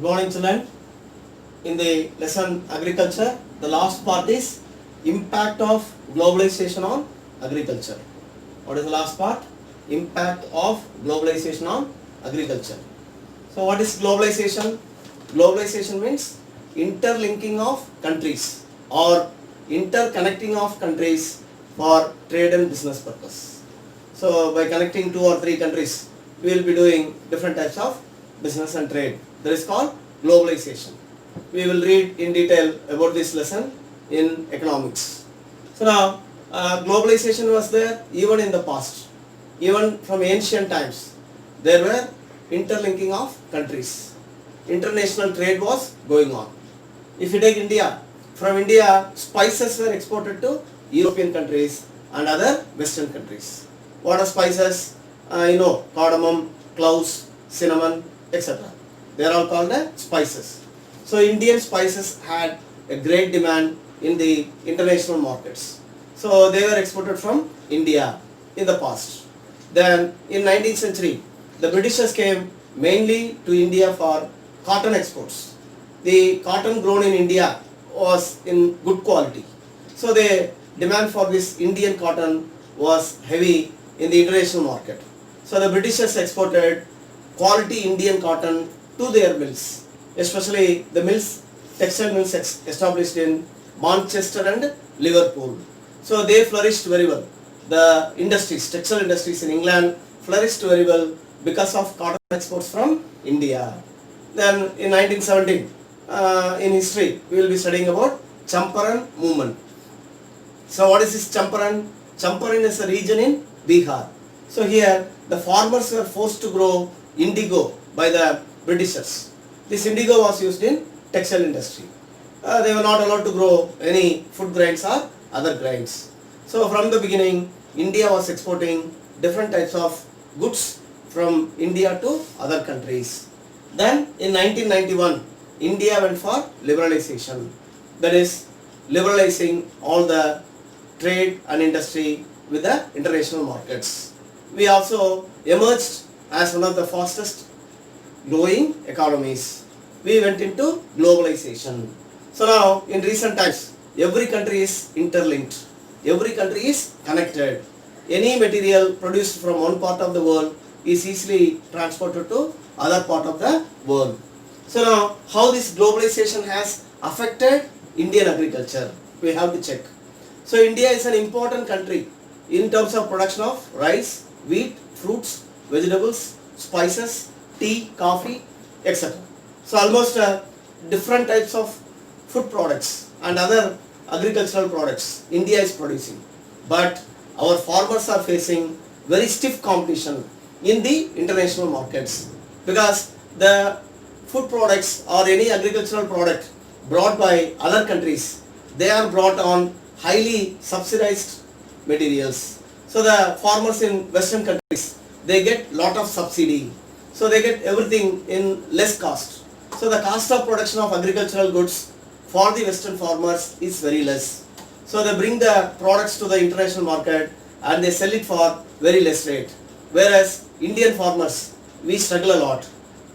Good morning, children. In the lesson agriculture, the last part is impact of globalization on agriculture. What is the last part? Impact of globalization on agriculture. So what is globalization? Globalization means interlinking of countries or interconnecting of countries for trade and business purpose. So by connecting 2 or 3 countries, we will be doing different types of business and trade. That is called globalization. We will read in detail about this lesson in economics. So now globalization was there even in the past. Even from ancient times, there were interlinking of countries. International trade was going on. If you take India, from India spices were exported to European countries and other Western countries. What are spices? Cardamom, cloves, cinnamon, etc. They are all called spices. So Indian spices had a great demand in the international markets. So they were exported from India in the past. Then in 19th century, the Britishers came mainly to India for cotton exports. The cotton grown in India was in good quality. So the demand for this Indian cotton was heavy in the international market. So the Britishers exported quality Indian cotton to their mills, especially the mills, textile mills established in Manchester and Liverpool. So they flourished very well. The industries, textile industries in England flourished very well because of cotton exports from India. Then in 1917, in history, we will be studying about Champaran movement. So what is this Champaran? Champaran is a region in Bihar. So here the farmers were forced to grow indigo by the Britishers. This indigo was used in textile industry. They were not allowed to grow any food grains or other grains. So from the beginning, India was exporting different types of goods from India to other countries. Then in 1991, India went for liberalization. That is, liberalizing all the trade and industry with the international markets. We also emerged as one of the fastest growing economies. We went into globalization. So now in recent times, every country is interlinked. Every country is connected. Any material produced from one part of the world is easily transported to other part of the world. So now how this globalization has affected Indian agriculture, we have to check. So India is an important country in terms of production of rice, wheat, fruits, vegetables, spices, tea, coffee, etc. So almost different types of food products and other agricultural products India is producing. But our farmers are facing very stiff competition in the international markets because the food products or any agricultural product brought by other countries, they are brought on highly subsidized materials. So the farmers in Western countries, they get lot of subsidy. So they get everything in less cost. So the cost of production of agricultural goods for the Western farmers is very less. So they bring the products to the international market and they sell it for very less rate. Whereas Indian farmers, we struggle a lot.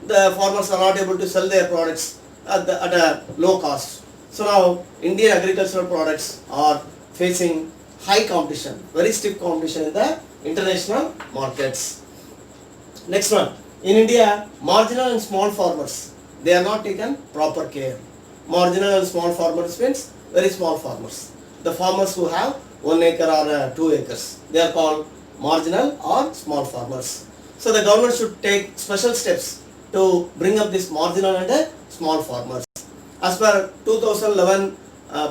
The farmers are not able to sell their products at a low cost. So now Indian agricultural products are facing high competition, very stiff competition in the international markets. Next one, in India, marginal and small farmers, they are not taken proper care. Marginal and small farmers means very small farmers. The farmers who have 1 acre or 2 acres, they are called marginal or small farmers. So the government should take special steps to bring up this marginal and small farmers. As per 2011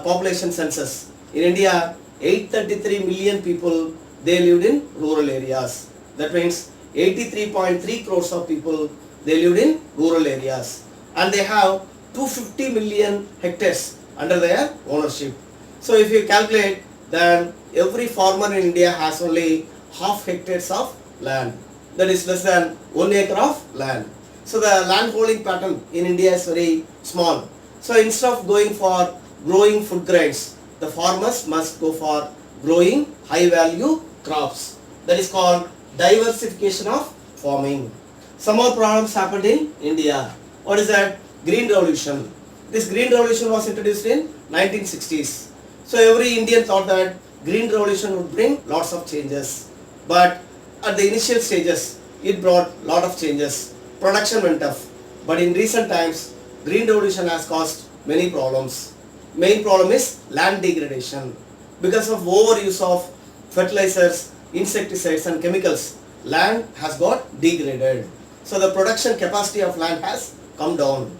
population census, in India, 833 million people, they lived in rural areas. That means 83.3 crores of people, they lived in rural areas. And they have 250 million hectares under their ownership. So if you calculate, then every farmer in India has only half hectares of land. That is less than 1 acre of land. So the land holding pattern in India is very small. So instead of going for growing food grains, the farmers must go for growing high value crops. That is called diversification of farming. Some more problems happened in India. What is that? Green Revolution. This Green Revolution was introduced in 1960s. So every Indian thought that Green Revolution would bring lots of changes. But at the initial stages, it brought lot of changes. Production went up. But in recent times, Green Revolution has caused many problems. Main problem is land degradation. Because of overuse of fertilizers, insecticides and chemicals, land has got degraded. So the production capacity of land has come down.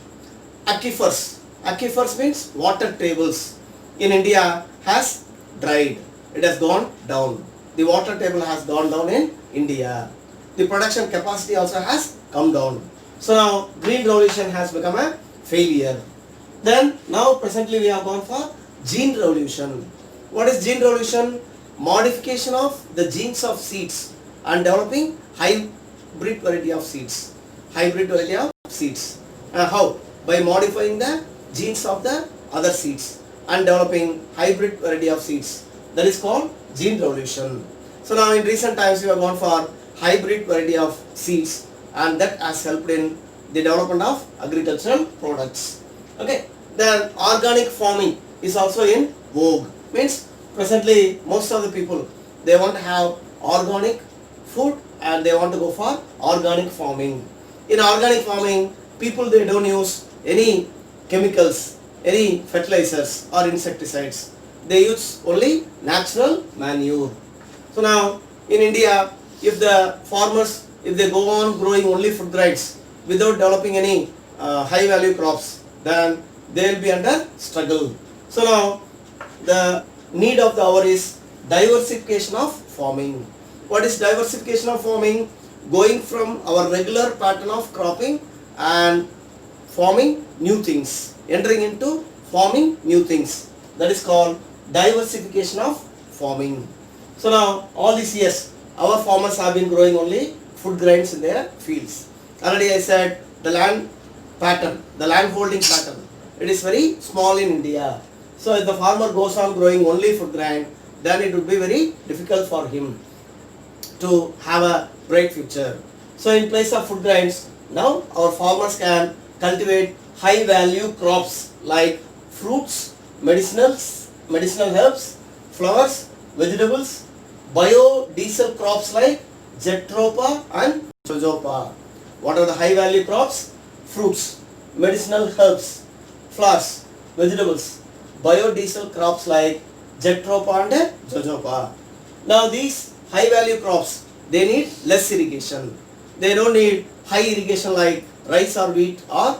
Aquifers. Aquifers means water tables in India has dried. It has gone down. The water table has gone down in India. The production capacity also has come down. So now Green Revolution has become a failure. Then now presently we have gone for Gene Revolution. What is Gene Revolution? Modification of the genes of seeds and developing hybrid variety of seeds. Hybrid variety of seeds. How? By modifying the genes of the other seeds and developing hybrid variety of seeds. That is called Gene Revolution. So now in recent times we have gone for hybrid variety of seeds, and that has helped in the development of agricultural products. Okay. Then organic farming is also in vogue. Means presently most of the people, they want to have organic food and they want to go for organic farming. In organic farming, people, they don't use any chemicals, any fertilizers or insecticides. They use only natural manure. So now in India, if the farmers, if they go on growing only food grains without developing any high value crops, then they will be under struggle. So now the need of the hour is diversification of farming. What is diversification of farming? Going from our regular pattern of cropping and forming new things, entering into forming new things. That is called diversification of farming. So now all these years our farmers have been growing only food grains in their fields. Already I said the land pattern, the land holding pattern, it is very small in India. So if the farmer goes on growing only food grain, then it would be very difficult for him to have a bright future. So in place of food grains, now our farmers can cultivate high value crops like fruits, medicinal herbs, flowers, vegetables, biodiesel crops like Jatropha and Jojoba. What are the high value crops? Fruits, medicinal herbs, flowers, vegetables, biodiesel crops like Jatropha and Jojoba. Now these high value crops, they need less irrigation. They don't need high irrigation like rice or wheat or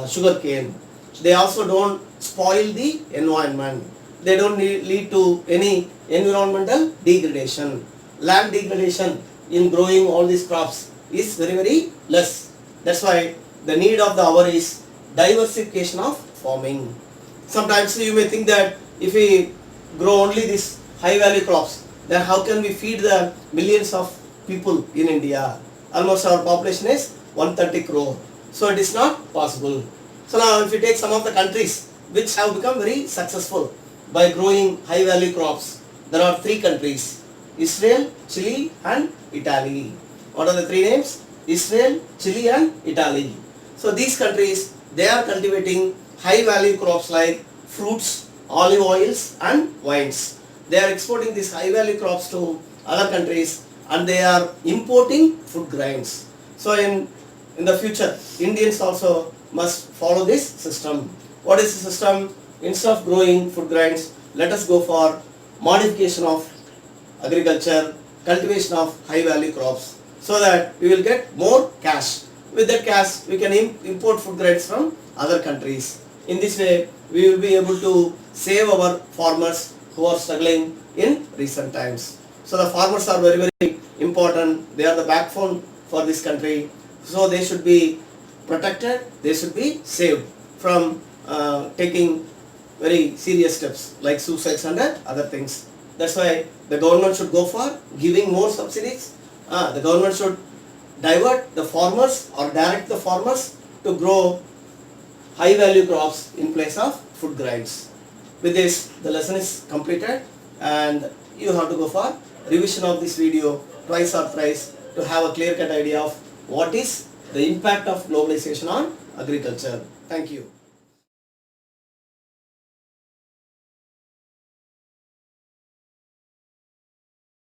sugar cane. They also don't spoil the environment. They don't lead to any environmental degradation. Land degradation in growing all these crops is very less. That's why the need of the hour is diversification of farming. Sometimes you may think that if we grow only these high value crops, then how can we feed the millions of people in India? Almost our population is 130 crore. So it is not possible. So now if you take some of the countries which have become very successful by growing high value crops, there are 3 countries: Israel, Chile and Italy. What are the 3 names? Israel, Chile and Italy. So these countries, they are cultivating high value crops like fruits, olive oils and wines. They are exporting these high value crops to other countries and they are importing food grains. So in the future, Indians also must follow this system. What is the system? Instead of growing food grains, let us go for modification of agriculture, cultivation of high value crops, so that we will get more cash. With that cash, we can import food grains from other countries. In this way, we will be able to save our farmers who are struggling in recent times. So the farmers are very important. They are the backbone for this country. So they should be protected. They should be saved from taking very serious steps like suicides and other things. That's why the government should go for giving more subsidies. The government should divert the farmers or direct the farmers to grow high value crops in place of food grains. With this, the lesson is completed and you have to go for revision of this video twice or thrice to have a clear cut idea of what is the impact of globalization on agriculture. Thank you.